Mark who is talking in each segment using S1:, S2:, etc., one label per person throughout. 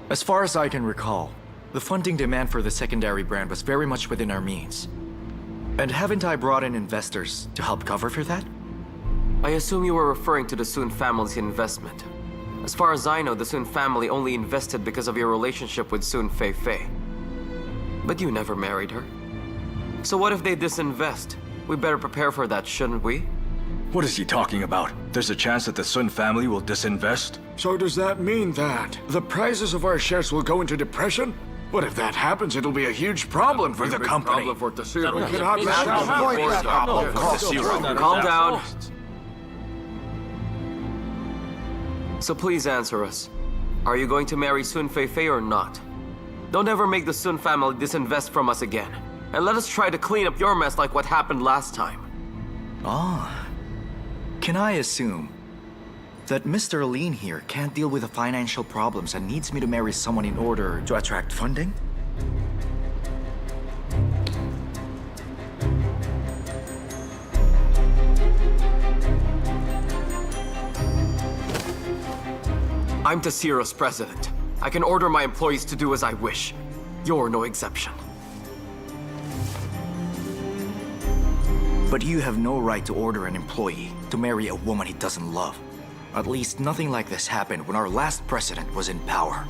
S1: As far as I can recall, the funding demand for the secondary brand was very much within our means. And haven't I brought in investors to help cover for that?
S2: I assume you were referring to the Sun family's investment. As far as I know, the Sun family only invested because of your relationship with Sun Fei. But you never married her. So what if they disinvest? We better prepare for that, shouldn't we?
S3: What is he talking about? There's a chance that the Sun family will disinvest?
S4: So does that mean that the prices of our shares will go into depression? What if that happens? It'll be a huge problem for the company.
S2: Calm down. So please answer us. Are you going to marry Sun Fei or not? Don't ever make the Sun family disinvest from us again. And let us try to clean up your mess like what happened last time.
S1: Ah. Can I assume that Mr. Lin here can't deal with the financial problems and needs me to marry someone in order to attract funding?
S2: I'm Tasiro's president. I can order my employees to do as I wish. You're no exception.
S1: But you have no right to order an employee to marry a woman he doesn't love. At least nothing like this happened when our last president was in power.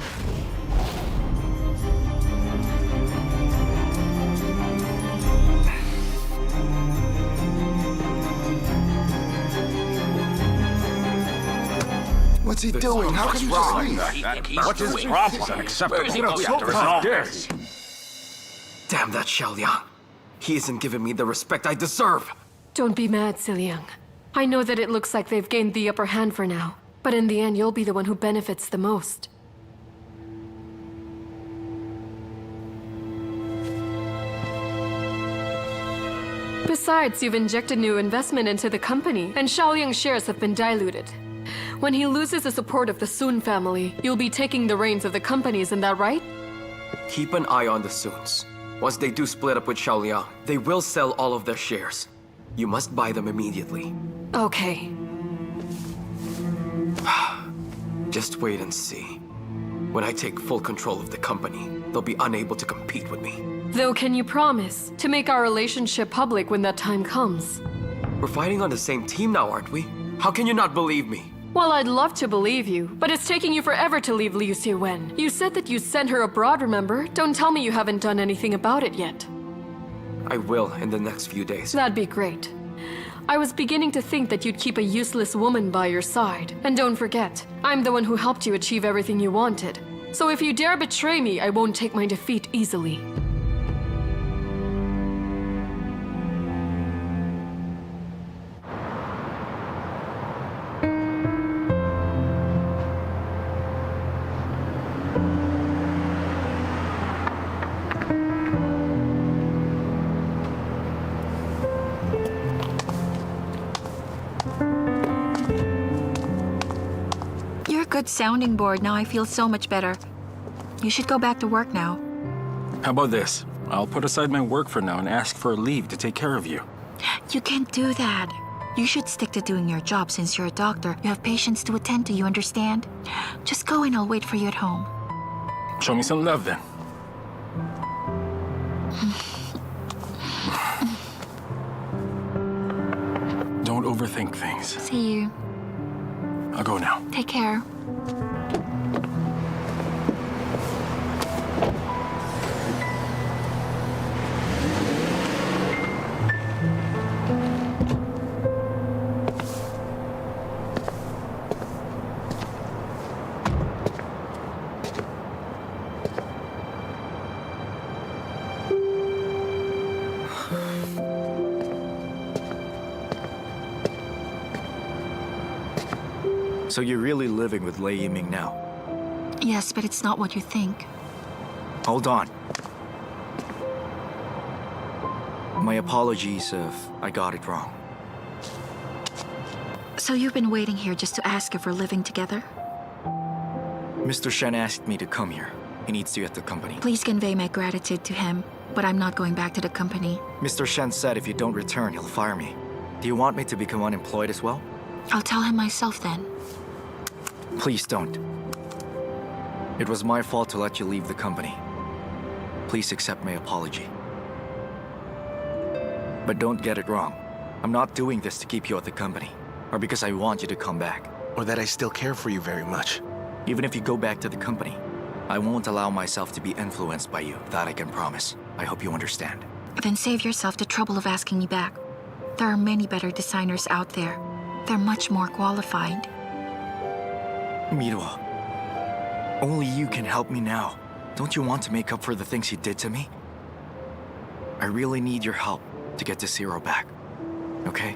S5: What's he doing? How can you just leave?
S3: What is his problem? It's unacceptable.
S2: Damn that Xiao Liang. He isn't giving me the respect I deserve.
S6: Don't be mad, Xiao Liang. I know that it looks like they've gained the upper hand for now, but in the end, you'll be the one who benefits the most. Besides, you've injected new investment into the company, and Xiao Liang's shares have been diluted. When he loses the support of the Sun family, you'll be taking the reins of the company, isn't that right?
S2: Keep an eye on the Suns. Once they do split up with Xiao Liang, they will sell all of their shares. You must buy them immediately.
S6: Okay.
S2: Just wait and see. When I take full control of the company, they'll be unable to compete with me.
S6: Though, can you promise to make our relationship public when that time comes?
S2: We're fighting on the same team now, aren't we? How can you not believe me?
S6: Well, I'd love to believe you, but it's taking you forever to leave Liu Xiwen. You said that you sent her abroad, remember? Don't tell me you haven't done anything about it yet.
S2: I will in the next few days.
S6: That'd be great. I was beginning to think that you'd keep a useless woman by your side. And don't forget, I'm the one who helped you achieve everything you wanted. So if you dare betray me, I won't take my defeat easily.
S7: Good sounding board. Now I feel so much better. You should go back to work now.
S3: How about this? I'll put aside my work for now and ask for a leave to take care of you.
S7: You can't do that. You should stick to doing your job since you're a doctor. You have patients to attend to, you understand? Just go and I'll wait for you at home.
S3: Show me some love then. Don't overthink things.
S7: See you.
S3: I'll go now.
S7: Take care.
S1: So you're really living with Lei Yiming now?
S7: Yes, but it's not what you think.
S1: Hold on. My apologies if I got it wrong.
S7: So you've been waiting here just to ask if we're living together?
S1: Mr. Shen asked me to come here. He needs you at the company.
S7: Please convey my gratitude to him, but I'm not going back to the company.
S1: Mr. Shen said if you don't return, he'll fire me. Do you want me to become unemployed as well?
S7: I'll tell him myself then.
S1: Please don't. It was my fault to let you leave the company. Please accept my apology. But don't get it wrong. I'm not doing this to keep you at the company, or because I want you to come back.
S5: Or that I still care for you very much.
S1: Even if you go back to the company, I won't allow myself to be influenced by you. That I can promise. I hope you understand.
S7: Then save yourself the trouble of asking me back. There are many better designers out there. They're much more qualified.
S1: Miruo, only you can help me now. Don't you want to make up for the things you did to me? I really need your help to get this Zero back, okay?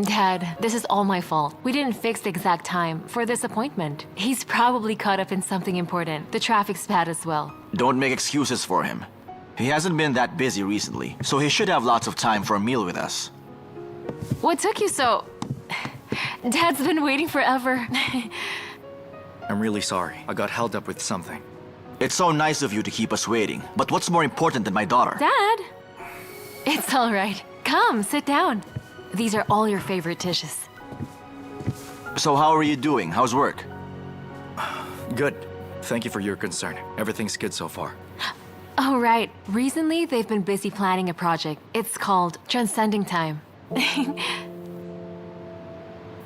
S8: Dad, this is all my fault. We didn't fix the exact time for this appointment. He's probably caught up in something important. The traffic's bad as well.
S9: Don't make excuses for him. He hasn't been that busy recently, so he should have lots of time for a meal with us.
S8: What took you so... Dad's been waiting forever.
S1: I'm really sorry. I got held up with something.
S9: It's so nice of you to keep us waiting, but what's more important than my daughter?
S8: Dad! It's all right. Come, sit down. These are all your favorite dishes.
S9: So how are you doing? How's work?
S1: Good. Thank you for your concern. Everything's good so far.
S8: Oh, right. Recently, they've been busy planning a project. It's called Transcending Time.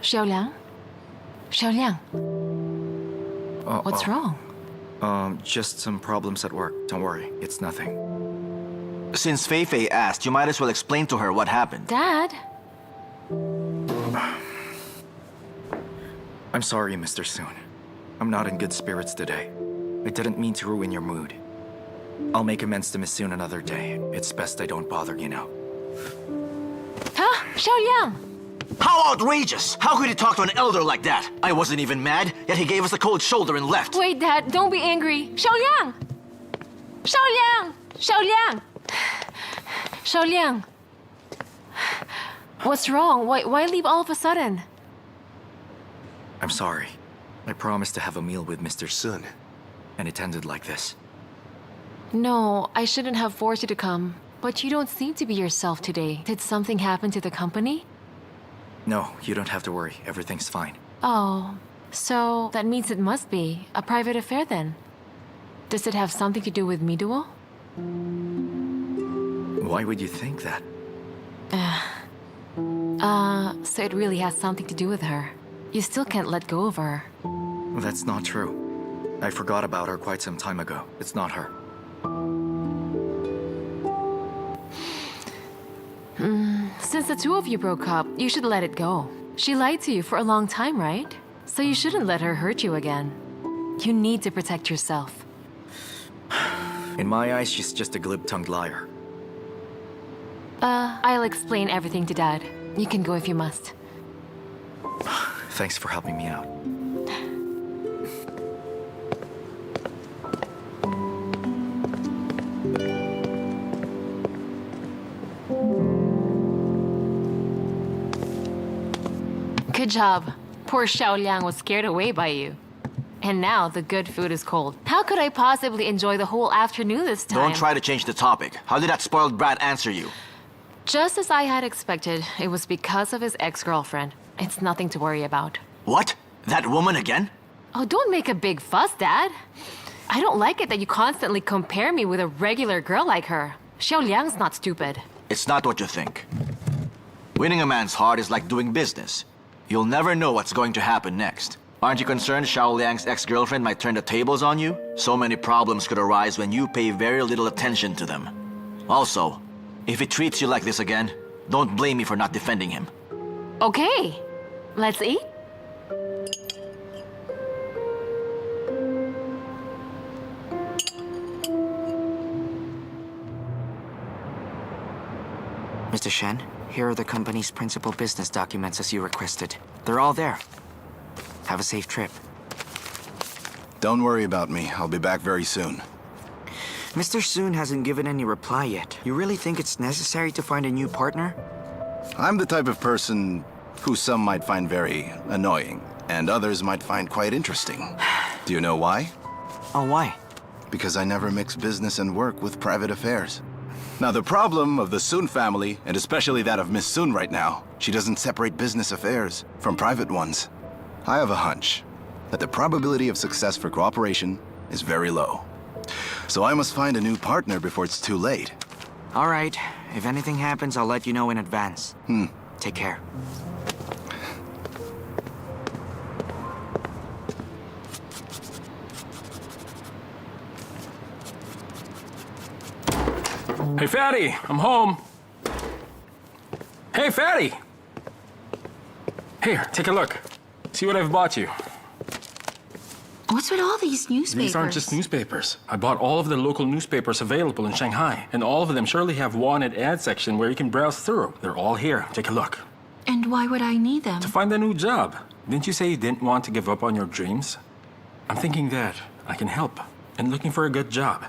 S8: Xiao Liang? Xiao Liang? What's wrong?
S1: Just some problems at work. Don't worry. It's nothing.
S9: Since Fei asked, you might as well explain to her what happened.
S8: Dad?
S1: I'm sorry, Mr. Soon. I'm not in good spirits today. I didn't mean to ruin your mood. I'll make amends to Miss Soon another day. It's best I don't bother you now.
S8: Huh? Xiao Liang!
S9: How outrageous! How could he talk to an elder like that? I wasn't even mad, yet he gave us the cold shoulder and left.
S8: Wait, Dad, don't be angry. Xiao Liang! Xiao Liang! Xiao Liang! Xiao Liang! What's wrong? Why leave all of a sudden?
S1: I'm sorry. I promised to have a meal with Mr. Sun, and it ended like this.
S8: No, I shouldn't have forced you to come. But you don't seem to be yourself today. Did something happen to the company?
S1: No, you don't have to worry. Everything's fine.
S8: Oh, so that means it must be a private affair then. Does it have something to do with Miduo?
S1: Why would you think that?
S8: So it really has something to do with her. You still can't let go of her.
S1: That's not true. I forgot about her quite some time ago. It's not her.
S8: Since the two of you broke up, you should let it go. She lied to you for a long time, right? So you shouldn't let her hurt you again. You need to protect yourself.
S1: In my eyes, she's just a glib-tongued liar.
S8: I'll explain everything to Dad. You can go if you must.
S1: Thanks for helping me out.
S8: Good job. Poor Xiao Liang was scared away by you. And now the good food is cold. How could I possibly enjoy the whole afternoon this time?
S9: Don't try to change the topic. How did that spoiled brat answer you?
S8: Just as I had expected, it was because of his ex-girlfriend. It's nothing to worry about.
S9: What? That woman again?
S8: Oh, don't make a big fuss, Dad. I don't like it that you constantly compare me with a regular girl like her. Xiao Liang's not stupid.
S9: It's not what you think. Winning a man's heart is like doing business. You'll never know what's going to happen next. Aren't you concerned Xiao Liang's ex-girlfriend might turn the tables on you? So many problems could arise when you pay very little attention to them. Also, if he treats you like this again, don't blame me for not defending him.
S8: Okay, let's eat.
S10: Mr. Shen, here are the company's principal business documents as you requested. They're all there. Have a safe trip.
S5: Don't worry about me. I'll be back very soon.
S10: Mr. Soon hasn't given any reply yet. You really think it's necessary to find a new partner?
S5: I'm the type of person who some might find very annoying. and others might find quite interesting. Do you know why?
S10: Oh, why?
S5: Because I never mix business and work with private affairs. Now, the problem of the Sun family, and especially that of Miss Sun right now, she doesn't separate business affairs from private ones. I have a hunch that the probability of success for cooperation is very low. So I must find a new partner before it's too late.
S10: All right. If anything happens, I'll let you know in advance. Take care.
S3: Hey, Fatty, I'm home. Hey, Fatty! Here, take a look. See what I've bought you.
S7: What's with all these newspapers?
S3: These aren't just newspapers. I bought all of the local newspapers available in Shanghai, and all of them surely have wanted ad section where you can browse through. They're all here. Take a look.
S7: And why would I need them?
S3: To find a new job. Didn't you say you didn't want to give up on your dreams? I'm thinking that I can help in looking for a good job,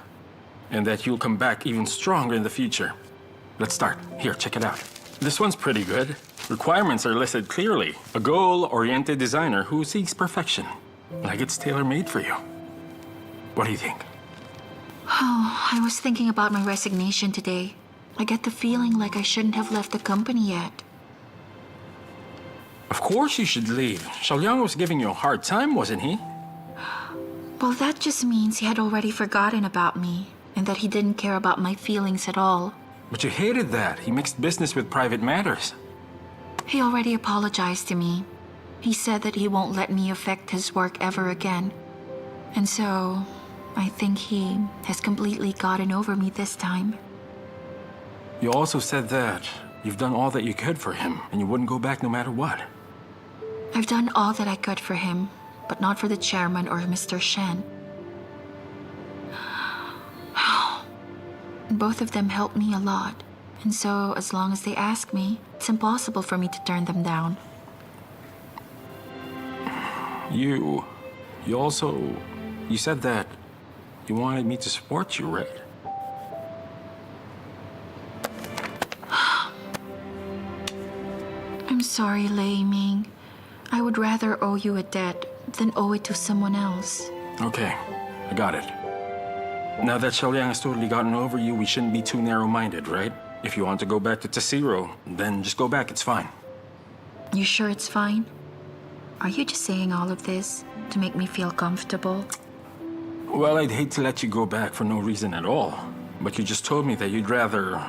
S3: and that you'll come back even stronger in the future. Let's start. Here, check it out. This one's pretty good. Requirements are listed clearly. A goal-oriented designer who seeks perfection. Like it's tailor-made for you. What do you think?
S7: Oh, I was thinking about my resignation today. I get the feeling like I shouldn't have left the company yet.
S3: Of course you should leave. Xiao Liang was giving you a hard time, wasn't he?
S7: Well, that just means he had already forgotten about me, and that he didn't care about my feelings at all.
S3: But you hated that. He mixed business with private matters.
S7: He already apologized to me. He said that he won't let me affect his work ever again. And so, I think he has completely gotten over me this time.
S3: You also said that you've done all that you could for him, and you wouldn't go back no matter what.
S7: I've done all that I could for him, but not for the chairman or Mr. Shen. Both of them helped me a lot, and so as long as they ask me, it's impossible for me to turn them down.
S3: You said that you wanted me to support you, right?
S7: I'm sorry, Lei Ming. I would rather owe you a debt than owe it to someone else.
S3: Okay, I got it. Now that Xiao Liang has totally gotten over you, we shouldn't be too narrow-minded, right? If you want to go back to Tasiro, then just go back, it's fine.
S7: You sure it's fine? Are you just saying all of this to make me feel comfortable?
S3: Well, I'd hate to let you go back for no reason at all. But you just told me that you'd rather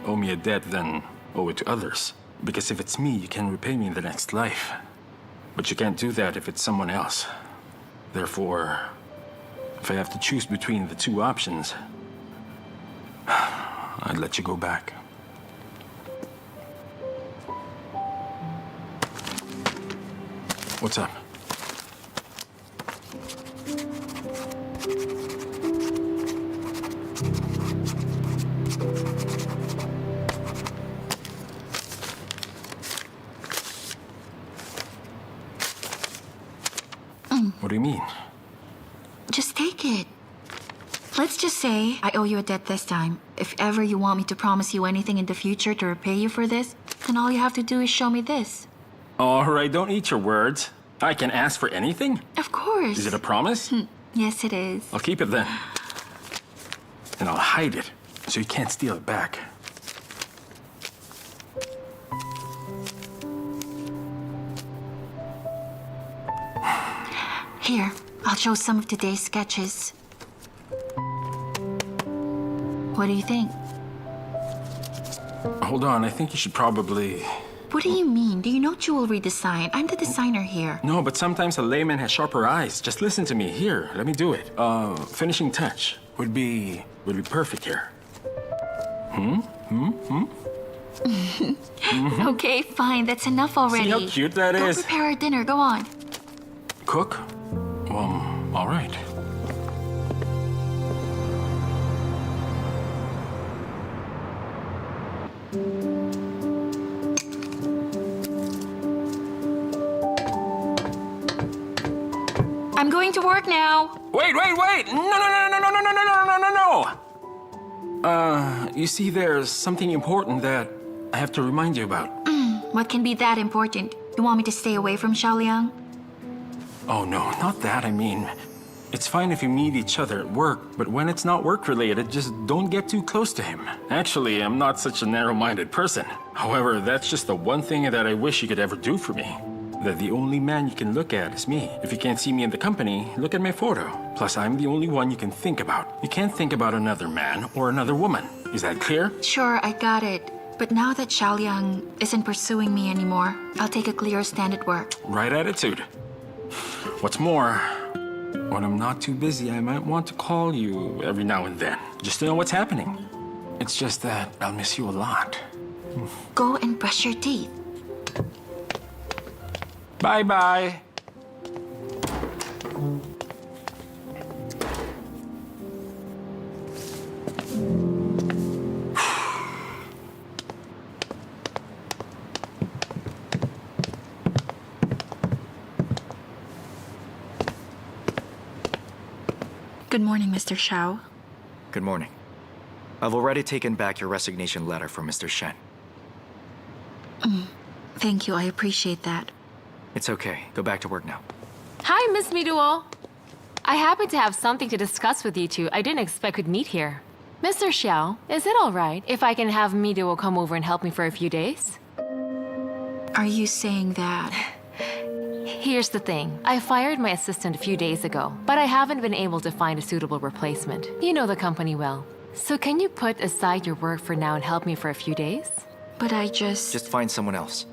S3: owe me a debt than owe it to others. Because if it's me, you can repay me in the next life. But you can't do that if it's someone else. Therefore, if I have to choose between the two options, I'd let you go back. What's up? What do you mean?
S7: Just take it. Let's just say I owe you a debt this time. If ever you want me to promise you anything in the future to repay you for this, then all you have to do is show me this.
S3: All right, don't eat your words. I can ask for anything?
S7: Of course.
S3: Is it a promise?
S7: Yes, it is.
S3: I'll keep it then. And I'll hide it, so you can't steal it back.
S7: Here, I'll show some of today's sketches. What do you think?
S3: Hold on, I think you should probably...
S7: What do you mean? Do you know jewelry design? I'm the designer here.
S3: No, but sometimes a layman has sharper eyes. Just listen to me. Here, let me do it. Finishing touch would be perfect here.
S7: Okay, fine. That's enough already.
S3: See how cute that is?
S7: Go prepare our dinner. Go on.
S3: Cook? All right.
S7: I'm going to work now.
S3: Wait! No! You see, there's something important that I have to remind you about.
S7: What can be that important? You want me to stay away from Xiao Liang?
S3: Oh no, not that. I mean, it's fine if you meet each other at work, but when it's not work-related, just don't get too close to him. Actually, I'm not such a narrow-minded person. However, that's just the one thing that I wish you could ever do for me. That the only man you can look at is me. If you can't see me in the company, look at my photo. Plus, I'm the only one you can think about. You can't think about another man or another woman. Is that clear?
S7: Sure, I got it. But now that Xiao Liang isn't pursuing me anymore, I'll take a clear stand at work.
S3: Right attitude. What's more, when I'm not too busy, I might want to call you every now and then, just to know what's happening. It's just that I'll miss you a lot.
S7: Go and brush your teeth.
S3: Bye-bye.
S7: Good morning, Mr. Xiao.
S1: Good morning. I've already taken back your resignation letter from Mr. Shen.
S7: Thank you, I appreciate that.
S1: It's okay. Go back to work now.
S8: Hi, Miss Miduo. I happen to have something to discuss with you two I didn't expect we'd meet here. Mr. Xiao, is it all right if I can have Miduo come over and help me for a few days?
S7: Are you saying that?
S8: Here's the thing. I fired my assistant a few days ago, but I haven't been able to find a suitable replacement. You know the company well. So can you put aside your work for now and help me for a few days?
S7: But I just...
S1: Just find someone else.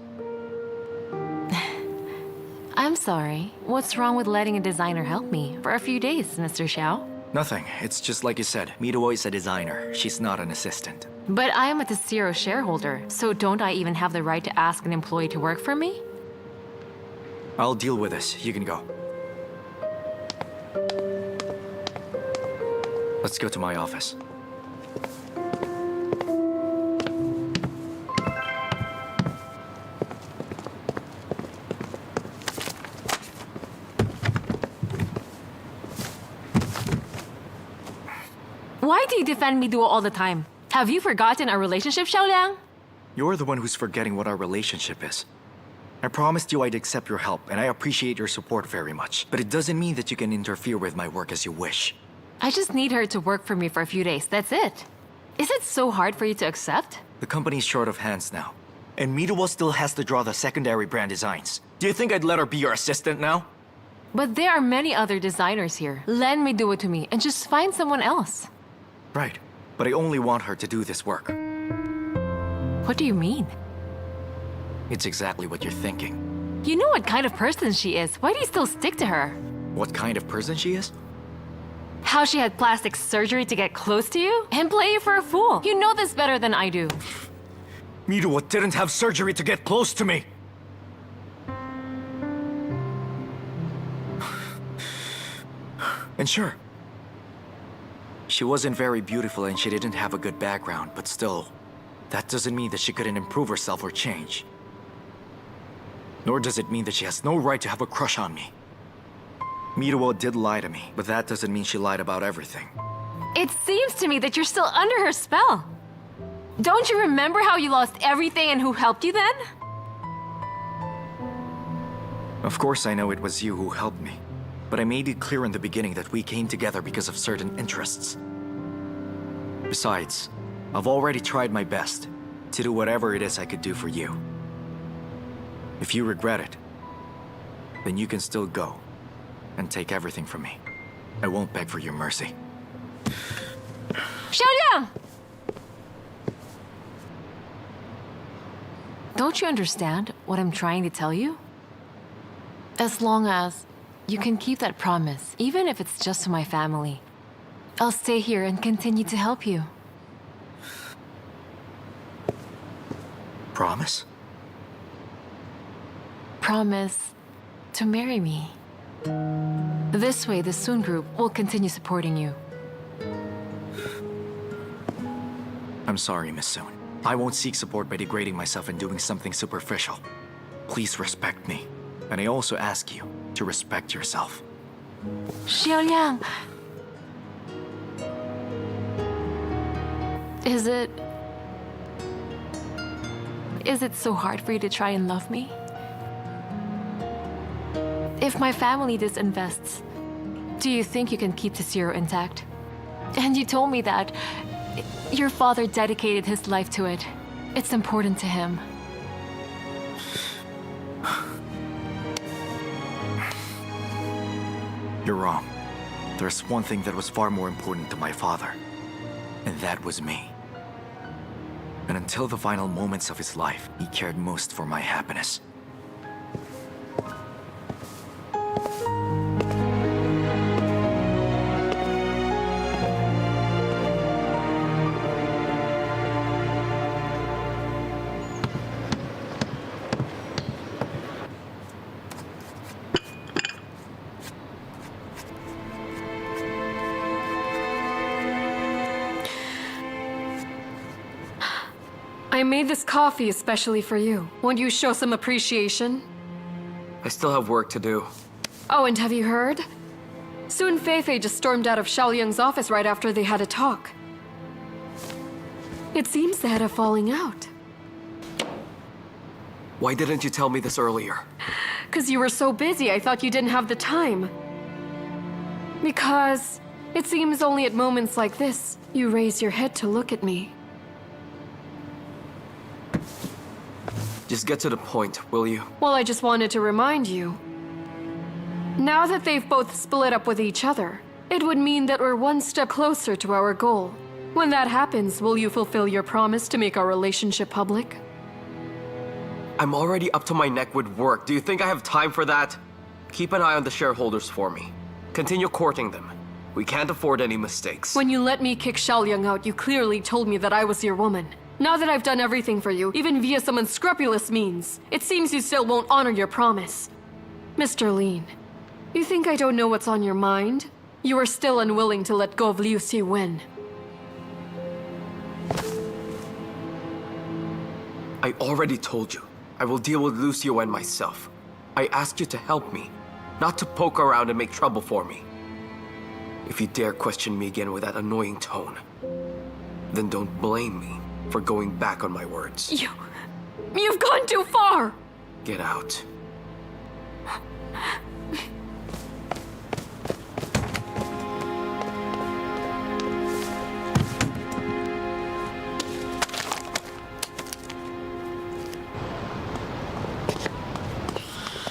S8: I'm sorry. What's wrong with letting a designer help me for a few days, Mr. Xiao?
S1: Nothing. It's just like you said. Miduo is a designer. She's not an assistant.
S8: But I am a T0 shareholder, so don't I even have the right to ask an employee to work for me?
S1: I'll deal with this. You can go. Let's go to my office.
S8: Why do you defend Miduo all the time? Have you forgotten our relationship, Xiao Liang?
S1: You're the one who's forgetting what our relationship is. I promised you I'd accept your help, and I appreciate your support very much. But it doesn't mean that you can interfere with my work as you wish.
S8: I just need her to work for me for a few days, that's it. Is it so hard for you to accept?
S1: The company's short of hands now. And Miduo still has to draw the secondary brand designs. Do you think I'd let her be your assistant now?
S8: But there are many other designers here. Lend Miduo to me and just find someone else.
S1: Right. But I only want her to do this work.
S8: What do you mean?
S1: It's exactly what you're thinking.
S8: You know what kind of person she is. Why do you still stick to her?
S1: What kind of person she is?
S8: How she had plastic surgery to get close to you? And play you for a fool. You know this better than I do.
S1: Miduo didn't have surgery to get close to me. And sure, she wasn't very beautiful and she didn't have a good background, but still, that doesn't mean that she couldn't improve herself or change. Nor does it mean that she has no right to have a crush on me. Miduo did lie to me, but that doesn't mean she lied about everything.
S8: It seems to me that you're still under her spell. Don't you remember how you lost everything and who helped you then?
S1: Of course I know it was you who helped me, but I made it clear in the beginning that we came together because of certain interests. Besides, I've already tried my best to do whatever it is I could do for you. If you regret it, then you can still go and take everything from me. I won't beg for your mercy.
S8: Xiao Liang! Don't you understand what I'm trying to tell you? As long as you can keep that promise, even if it's just to my family, I'll stay here and continue to help you.
S1: Promise?
S8: Promise to marry me. This way, the Soon Group will continue supporting you.
S1: I'm sorry, Miss Soon. I won't seek support by degrading myself and doing something superficial. Please respect me. And I also ask you to respect yourself.
S8: Xiao Liang! Is it so hard for you to try and love me? If my family disinvests, do you think you can keep the zero intact? And you told me that your father dedicated his life to it. It's important to him.
S1: You're wrong. There's one thing that was far more important to my father, and that was me. And until the final moments of his life, he cared most for my happiness.
S6: I made this coffee especially for you. Won't you show some appreciation?
S2: I still have work to do.
S6: Oh, and have you heard? Soon Feifei just stormed out of Xiao Liang's office right after they had a talk. It seems they had a falling out.
S2: Why didn't you tell me this earlier?
S6: 'Cause you were so busy, I thought you didn't have the time. Because it seems only at moments like this, you raise your head to look at me.
S2: Just get to the point, will you?
S6: Well, I just wanted to remind you. Now that they've both split up with each other, it would mean that we're one step closer to our goal. When that happens, will you fulfill your promise to make our relationship public?
S2: I'm already up to my neck with work. Do you think I have time for that? Keep an eye on the shareholders for me. Continue courting them. We can't afford any mistakes.
S6: When you let me kick Xiao Liang out, you clearly told me that I was your woman. Now that I've done everything for you, even via some unscrupulous means, it seems you still won't honor your promise. Mr. Lin, you think I don't know what's on your mind? You are still unwilling to let go of Liu Wen.
S2: I already told you. I will deal with Liu Wen myself. I asked you to help me, not to poke around and make trouble for me. If you dare question me again with that annoying tone, then don't blame me for going back on my words.
S6: You've gone too far!
S2: Get out.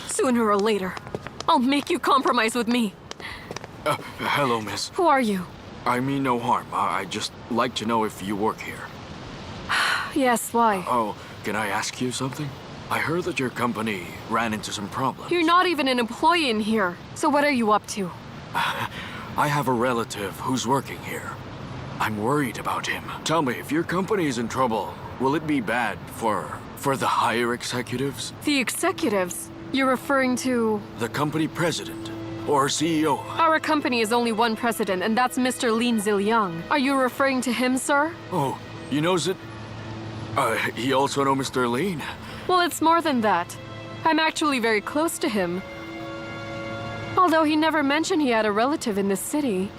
S6: Sooner or later, I'll make you compromise with me.
S4: Hello, miss.
S6: Who are you?
S4: I mean no harm. I'd just like to know if you work here.
S6: Yes, why?
S4: Oh, can I ask you something? I heard that your company ran into some problems.
S6: You're not even an employee in here. So what are you up to?
S4: I have a relative who's working here. I'm worried about him. Tell me, if your company is in trouble, will it be bad for the higher executives?
S6: The executives? You're referring to...
S4: The company president or CEO?
S6: Our company is only one president, and that's Mr. Lin Ziliang. Are you referring to him, sir?
S4: Oh, you knows it? He also know Mr. Lin?
S6: Well, it's more than that. I'm actually very close to him. Although he never mentioned he had a relative in this city.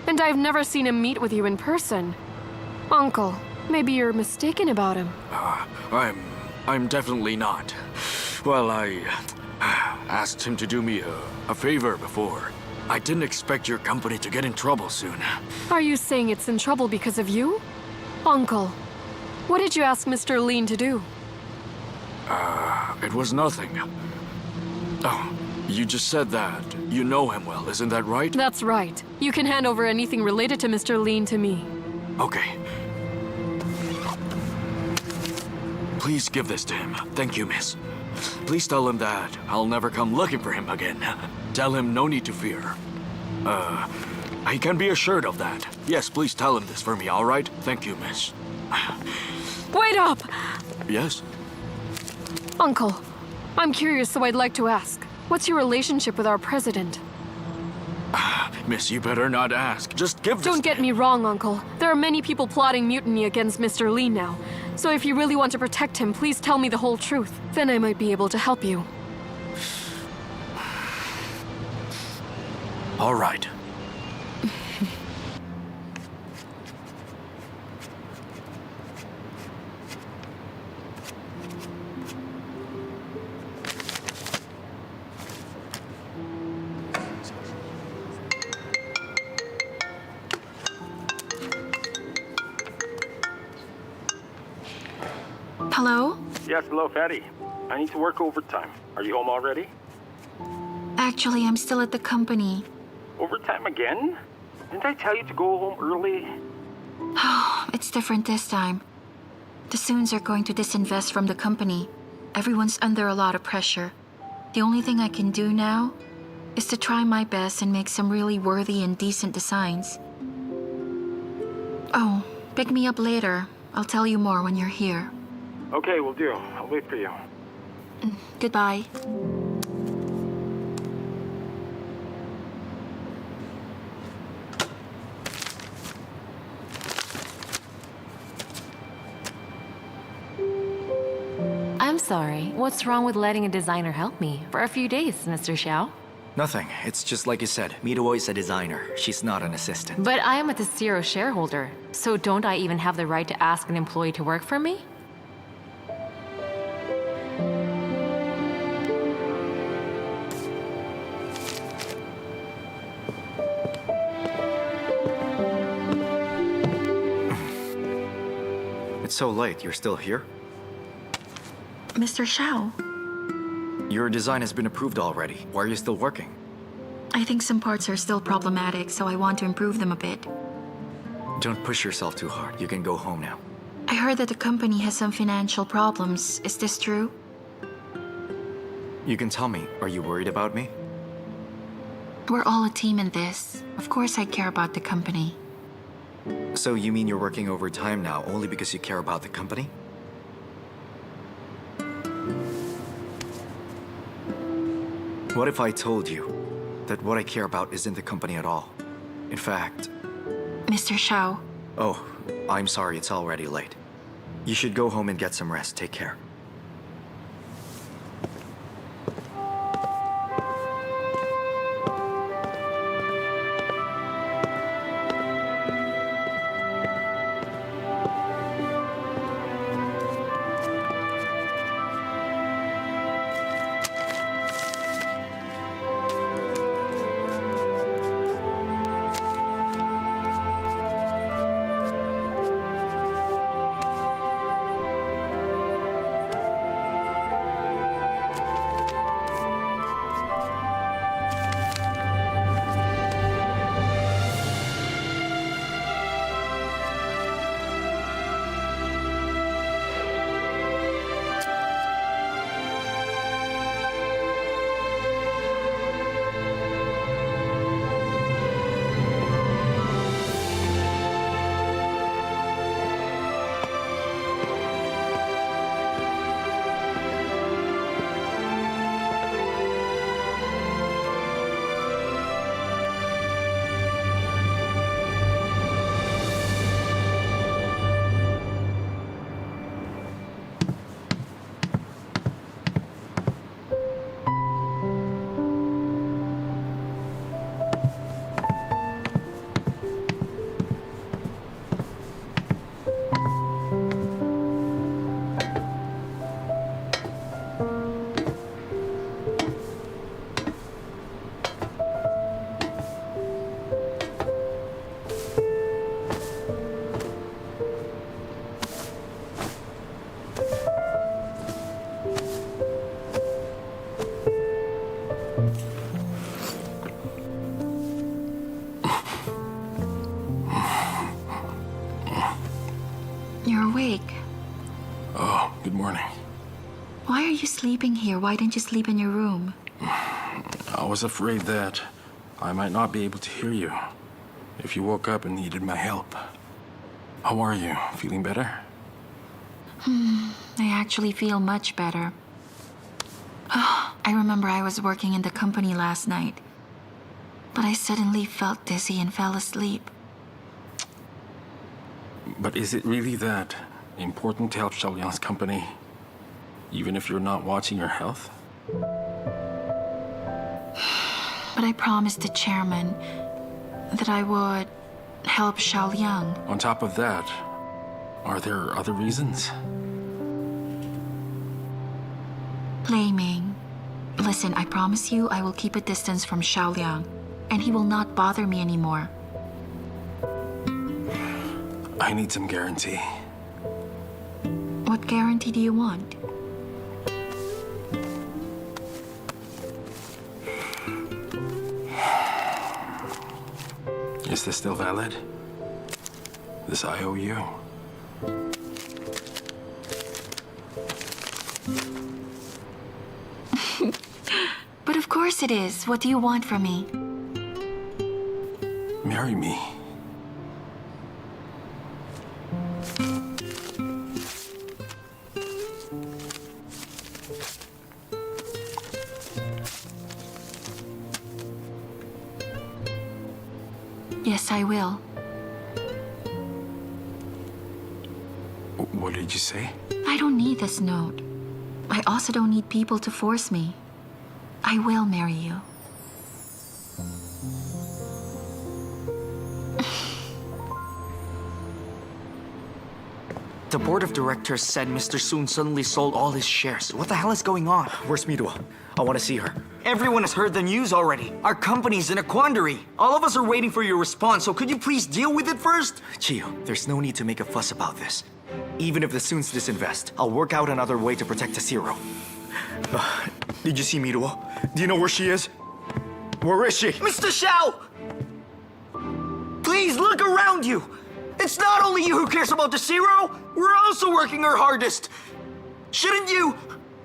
S6: And I've never seen him meet with you in person. Uncle, maybe you're mistaken about him.
S4: I'm definitely not. Well, I asked him to do me a favor before. I didn't expect your company to get in trouble soon.
S6: Are you saying it's in trouble because of you? Uncle, what did you ask Mr. Lin to do?
S4: It was nothing. Oh, you just said that. You know him well, isn't that right?
S6: That's right. You can hand over anything related to Mr. Lin to me.
S4: Okay. Please give this to him. Thank you, miss. Please tell him that I'll never come looking for him again. Tell him no need to fear. He can be assured of that. Yes, please tell him this for me, all right? Thank you, miss.
S6: Wait up!
S4: Yes?
S6: Uncle, I'm curious, so I'd like to ask. What's your relationship with our president?
S4: Miss, you better not ask. Just give this
S6: Don't get me wrong, Uncle. There are many people plotting mutiny against Mr. Lee now. So if you really want to protect him, please tell me the whole truth. Then I might be able to help you.
S1: All right.
S7: Hello?
S3: Yes, hello, Fatty. I need to work overtime. Are you home already?
S7: Actually, I'm still at the company.
S3: Overtime again? Didn't I tell you to go home early?
S7: It's different this time. The Soons are going to disinvest from the company. Everyone's under a lot of pressure. The only thing I can do now is to try my best and make some really worthy and decent designs. Oh, pick me up later. I'll tell you more when you're here.
S3: Okay, will do. I'll wait for you.
S7: Goodbye.
S8: I'm sorry. What's wrong with letting a designer help me for a few days, Mr. Xiao?
S1: Nothing. It's just like you said. Mito is a designer. She's not an assistant.
S8: But I am a Tesiro shareholder, so don't I even have the right to ask an employee to work for me?
S1: It's so late. You're still here?
S7: Mr. Xiao,
S1: Your design has been approved already. Why are you still working?
S7: I think some parts are still problematic, so I want to improve them a bit.
S1: Don't push yourself too hard. You can go home now.
S7: I heard that the company has some financial problems. Is this true?
S1: You can tell me. Are you worried about me?
S7: We're all a team in this. Of course I care about the company.
S1: So you mean you're working overtime now only because you care about the company? What if I told you that what I care about isn't the company at all? In fact...
S7: Mr. Xiao,
S1: Oh, I'm sorry, it's already late. You should go home and get some rest. Take care.
S7: you're awake.
S3: Oh, good morning.
S7: Why are you sleeping here? Why didn't you sleep in your room?
S3: I was afraid that I might not be able to hear you if you woke up and needed my help. How are you? Feeling better?
S7: I actually feel much better. I remember I was working in the company last night, but I suddenly felt dizzy and fell asleep.
S3: But is it really that important to help Xiao Liang's company, even if you're not watching your health?
S7: But I promised the chairman that I would help Xiao Liang.
S3: On top of that, are there other reasons?
S7: Blaming. Listen, I promise you I will keep a distance from Xiao Liang, and he will not bother me anymore.
S3: I need some guarantee.
S7: What guarantee do you want?
S3: Is this still valid? This IOU?
S7: But of course it is. What do you want from me?
S3: Marry me.
S7: Yes, I will.
S3: What did you say?
S7: I don't need this note. I also don't need people to force me. I will marry you.
S10: The board of directors said Mr. Soon suddenly sold all his shares. What the hell is going on?
S1: Where's Midwa? I want to see her.
S10: Everyone has heard the news already. Our company's in a quandary. All of us are waiting for your response, so could you please deal with it first?
S1: Chio, there's no need to make a fuss about this. Even if the Soons disinvest, I'll work out another way to protect the Zero. Did you see Midwa? Do you know where she is? Where is she?
S10: Mr. Xiao! Please look around you! It's not only you who cares about the Zero, we're also working our hardest. Shouldn't you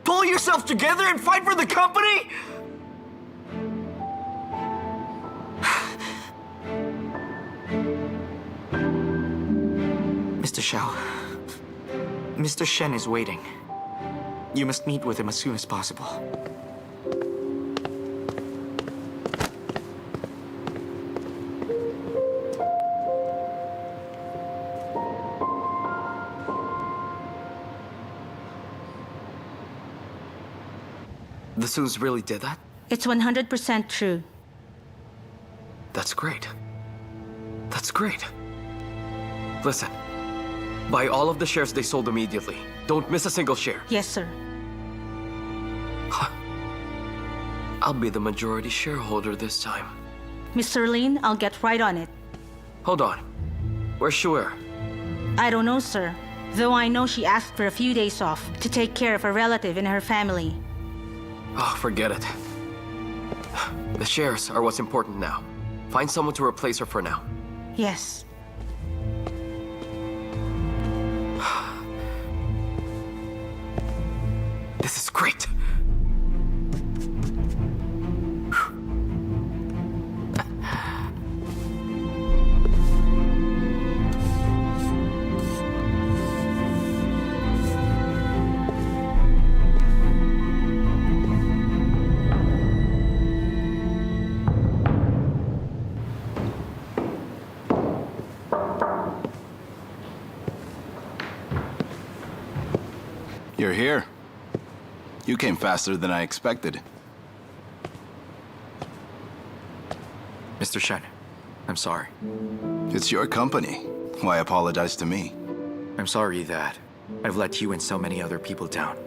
S10: pull yourself together and fight for the company? Mr. Xiao, Mr. Shen is waiting. You must meet with him as soon as possible. The Soons really did that?
S11: It's 100% true.
S2: That's great. That's great. Listen, buy all of the shares they sold immediately. Don't miss a single share.
S11: Yes, sir.
S2: I'll be the majority shareholder this time.
S11: Mr. Lin, I'll get right on it.
S2: Hold on. Where's Shuer?
S11: I don't know, sir. Though I know she asked for a few days off to take care of a relative in her family.
S2: Oh, forget it. The shares are what's important now. Find someone to replace her for now.
S11: Yes.
S2: This is great.
S5: You're here. You came faster than I expected.
S1: Mr. Shen, I'm sorry.
S5: It's your company. Why apologize to me?
S1: I'm sorry that I've let you and so many other people down.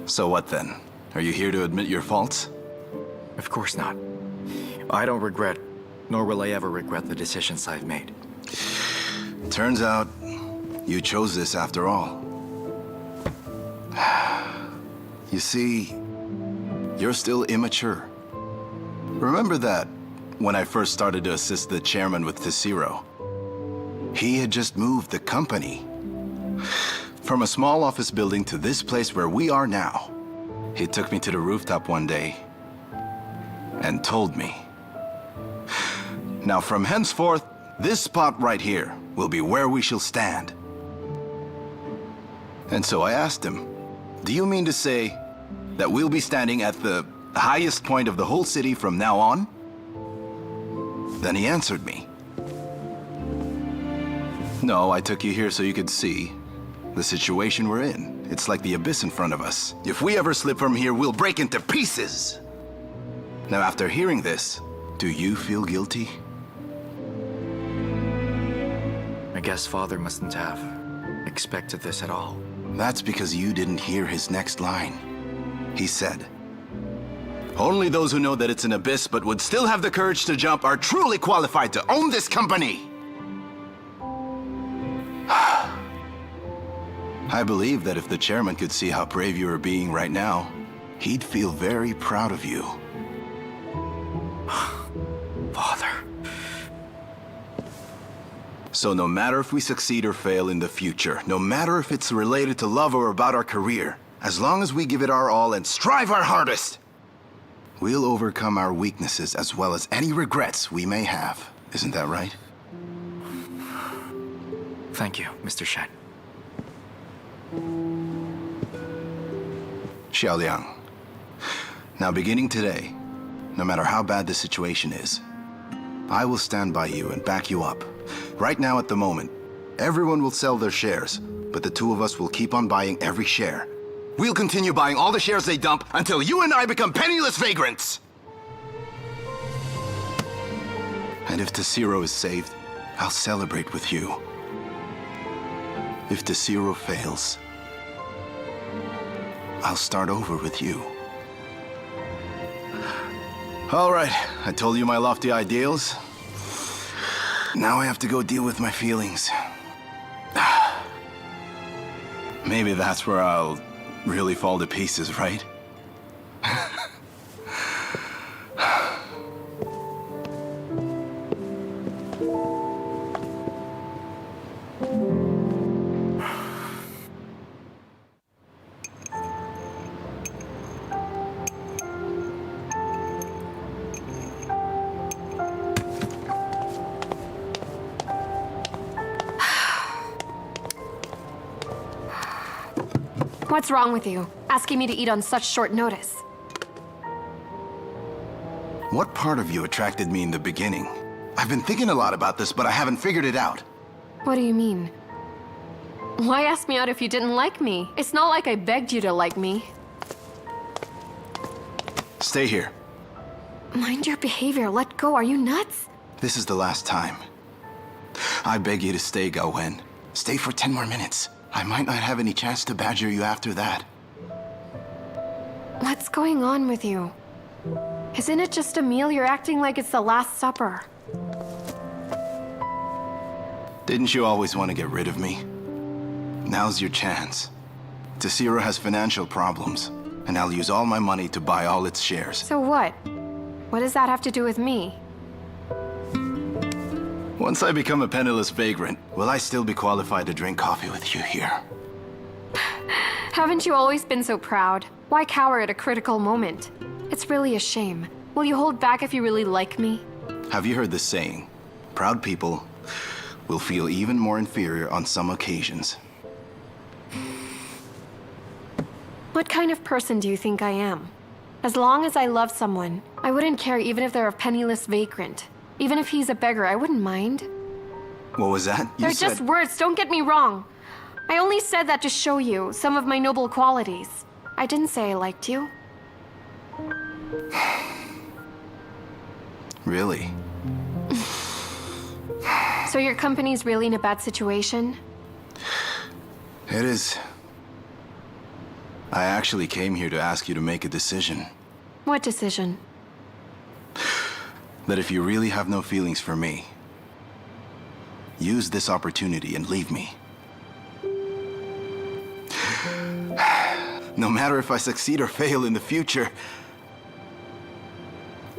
S5: So what then? Are you here to admit your faults?
S1: Of course not. I don't regret, nor will I ever regret the decisions I've made.
S5: Turns out, you chose this after all. You see, you're still immature. Remember that when I first started to assist the chairman with Tesiro, he had just moved the company from a small office building to this place where we are now. He took me to the rooftop one day and told me, now from henceforth, this spot right here will be where we shall stand. And so I asked him, do you mean to say that we'll be standing at the highest point of the whole city from now on? Then he answered me. No, I took you here so you could see the situation we're in. It's like the abyss in front of us. If we ever slip from here, we'll break into pieces. Now, after hearing this, do you feel guilty?
S1: I guess Father mustn't have expected this at all.
S5: That's because you didn't hear his next line. He said, only those who know that it's an abyss but would still have the courage to jump are truly qualified to own this company. I believe that if the chairman could see how brave you are being right now, he'd feel very proud of you.
S1: Father.
S5: So no matter if we succeed or fail in the future, no matter if it's related to love or about our career, as long as we give it our all and strive our hardest, we'll overcome our weaknesses as well as any regrets we may have. Isn't that right?
S1: Thank you, Mr. Shen.
S5: Xiao Liang. Now beginning today, no matter how bad the situation is, I will stand by you and back you up. Right now at the moment, everyone will sell their shares, but the two of us will keep on buying every share. We'll continue buying all the shares they dump until you and I become penniless vagrants! And if Tesiro is saved, I'll celebrate with you. If Tesiro fails, I'll start over with you. All right, I told you my lofty ideals. Now I have to go deal with my feelings. Maybe that's where I'll really fall to pieces, right?
S6: What's wrong with you? Asking me to eat on such short notice.
S5: What part of you attracted me in the beginning? I've been thinking a lot about this, but I haven't figured it out.
S6: What do you mean? Why ask me out if you didn't like me? It's not like I begged you to like me.
S5: Stay here.
S6: Mind your behavior. Let go. Are you nuts?
S5: This is the last time. I beg you to stay, Gaowen. Stay for 10 more minutes. I might not have any chance to badger you after that.
S6: What's going on with you? Isn't it just a meal? You're acting like it's the Last Supper.
S5: Didn't you always want to get rid of me? Now's your chance. Tesiro has financial problems, and I'll use all my money to buy all its shares.
S6: So what? What does that have to do with me?
S5: Once I become a penniless vagrant, will I still be qualified to drink coffee with you here?
S6: Haven't you always been so proud? Why cower at a critical moment? It's really a shame. Will you hold back if you really like me?
S5: Have you heard the saying? Proud people will feel even more inferior on some occasions.
S6: What kind of person do you think I am? As long as I love someone, I wouldn't care even if they're a penniless vagrant. Even if he's a beggar, I wouldn't mind.
S5: What was that?
S6: They're just words, don't get me wrong. I only said that to show you some of my noble qualities. I didn't say I liked you.
S5: Really?
S6: So your company's really in a bad situation?
S5: It is. I actually came here to ask you to make a decision.
S6: What decision?
S5: That if you really have no feelings for me, use this opportunity and leave me. No matter if I succeed or fail in the future,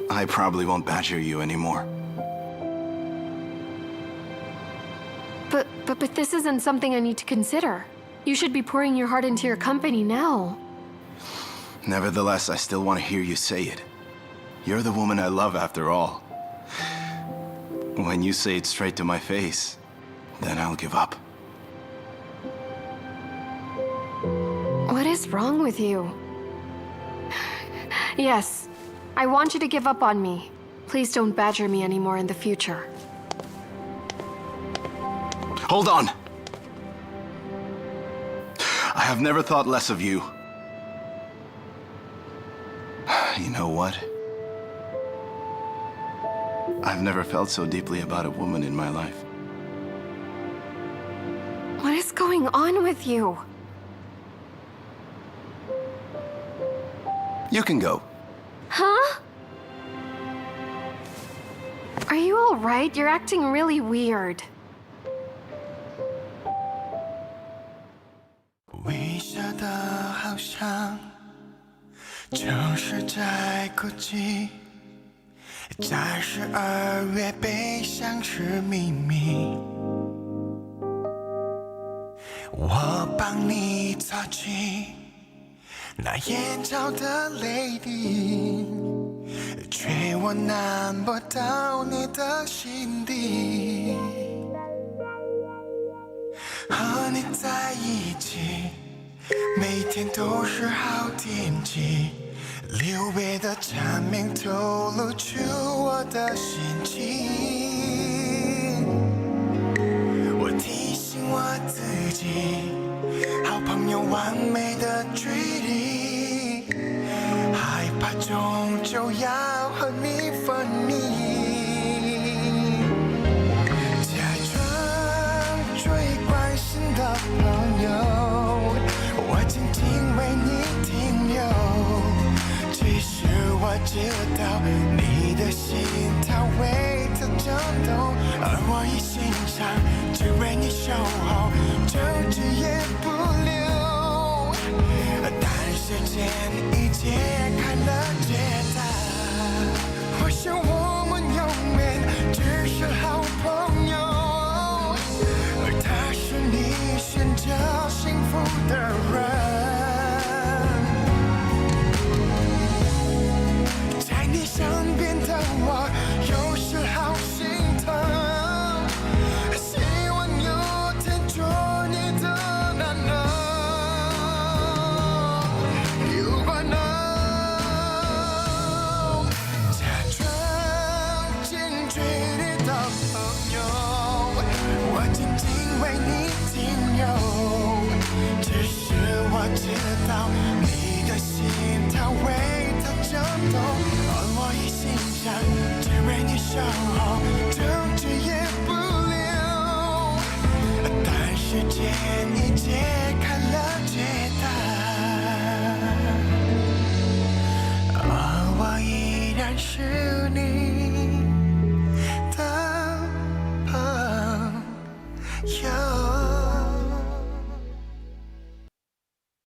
S5: I probably won't badger you anymore.
S6: But this isn't something I need to consider. You should be pouring your heart into your company now.
S5: Nevertheless, I still want to hear you say it. You're the woman I love after all. When you say it straight to my face, then I'll give up.
S6: What is wrong with you? Yes, I want you to give up on me. Please don't badger me anymore in the future.
S5: Hold on! I have never thought less of you. You know what? I've never felt so deeply about a woman in my life.
S6: What is going on with you?
S5: You can go.
S6: Huh? Are you all right? You're acting really weird.
S12: 的好像就是在哭泣，在12月悲伤是秘密。我帮你擦去那眼角的泪滴，却我难不到你的心底。和你在一起，每天都是好天气，留别的蝉鸣透露出我的心情。我提醒我自己，好朋友完美的距离，害怕终究要和你分离。假装最关心的朋友，我静静为你停留。其实我知道你的心它为它颤抖，而我一心想只为你守候，争执也不留。但时间已解开了解答，我想我们永远只是好朋友，而他是你选择幸福的人。在你身边的我有时好心疼，希望有天做你的男人。如果能假装近距离的朋友，我静静为你停留。只是我知道你的心它为它颤抖，而我一心想只为你守候，争执也不留。但时间已解开了解答，而我依然是